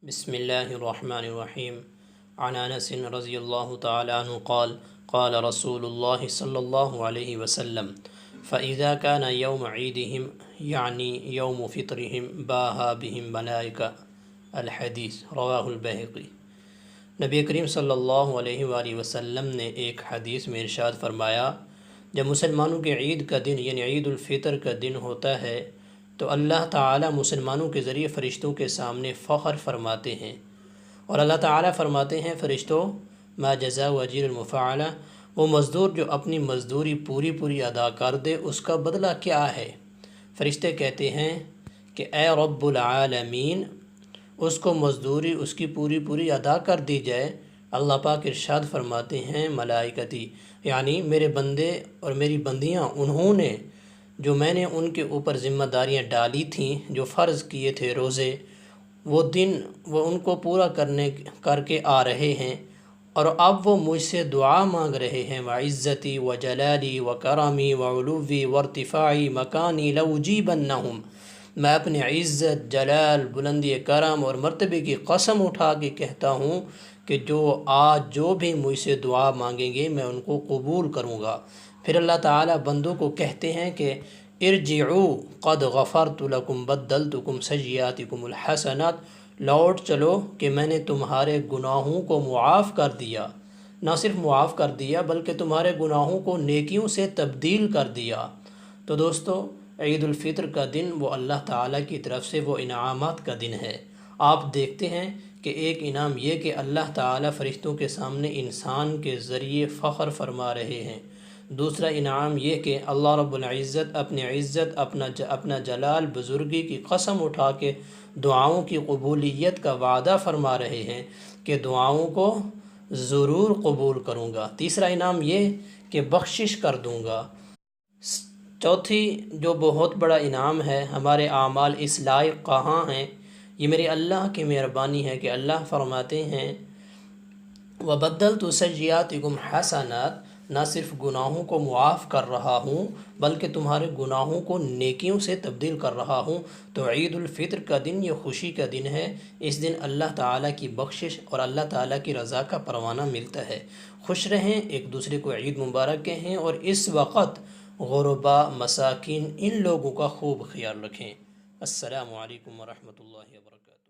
بسم الله الرحمن الرحيم. عن أنس رضي الله تعالى عنه قال قال رسول الله صلى الله عليه وسلم فإذا كان يوم عيدهم يعني يوم فطرهم باها بهم ملائكة الحدیث رواہ البیہقی۔ نبی کریم صلی اللہ علیہ وآلہ وسلم نے ایک حدیث میں ارشاد فرمایا، جب مسلمانوں کے عید کا دن یعنی عید الفطر کا دن ہوتا ہے تو اللہ تعالیٰ مسلمانوں کے ذریعے فرشتوں کے سامنے فخر فرماتے ہیں، اور اللہ تعالیٰ فرماتے ہیں فرشتوں ما جزاء اجر المفعلہ، وہ مزدور جو اپنی مزدوری پوری ادا کر دے اس کا بدلہ کیا ہے؟ فرشتے کہتے ہیں کہ اے رب العالمین، اس کو مزدوری اس کی پوری ادا کر دی جائے۔ اللہ پاک ارشاد فرماتے ہیں ملائکتی، یعنی میرے بندے اور میری بندیاں، انہوں نے جو میں نے ان کے اوپر ذمہ داریاں ڈالی تھیں، جو فرض کیے تھے روزے، وہ دن وہ ان کو پورا کر کے آ رہے ہیں، اور اب وہ مجھ سے دعا مانگ رہے ہیں وعزتی وجلالی وکرمی وعلوی وارتفاعی مکانی لأجیبنہم، میں اپنے عزت، جلال، بلندی کرم اور مرتبے کی قسم اٹھا کے کہتا ہوں کہ جو بھی مجھ سے دعا مانگیں گے میں ان کو قبول کروں گا۔ پھر اللہ تعالیٰ بندوں کو کہتے ہیں کہ ارجعوا قد غفرت لکم بدلتکم سیئاتکم الحسنات، لوٹ چلو کہ میں نے تمہارے گناہوں کو معاف کر دیا، نہ صرف معاف کر دیا بلکہ تمہارے گناہوں کو نیکیوں سے تبدیل کر دیا۔ تو دوستو، عید الفطر کا دن وہ اللہ تعالیٰ کی طرف سے وہ انعامات کا دن ہے۔ آپ دیکھتے ہیں کہ ایک انعام یہ کہ اللہ تعالیٰ فرشتوں کے سامنے انسان کے ذریعے فخر فرما رہے ہیں۔ دوسرا انعام یہ کہ اللہ رب العزت اپنی عزت، اپنا جلال، بزرگی کی قسم اٹھا کے دعاؤں کی قبولیت کا وعدہ فرما رہے ہیں کہ دعاؤں کو ضرور قبول کروں گا۔ تیسرا انعام یہ کہ بخشش کر دوں گا۔ چوتھی جو بہت بڑا انعام ہے، ہمارے اعمال اس لائق کہاں ہیں؟ یہ میرے اللہ کی مہربانی ہے کہ اللہ فرماتے ہیں وَبَدَّلْتُ سَيِّئَاتِكُمْ حَسَنَاتٍ، نہ صرف گناہوں کو معاف کر رہا ہوں بلکہ تمہارے گناہوں کو نیکیوں سے تبدیل کر رہا ہوں۔ تو عید الفطر کا دن یہ خوشی کا دن ہے۔ اس دن اللہ تعالیٰ کی بخشش اور اللہ تعالیٰ کی رضا کا پروانہ ملتا ہے۔ خوش رہیں، ایک دوسرے کو عید مبارک کہیں، اور اس وقت غربا، مساکین، ان لوگوں کا خوب خیال رکھیں۔ السلام علیکم ورحمۃ اللہ وبرکاتہ۔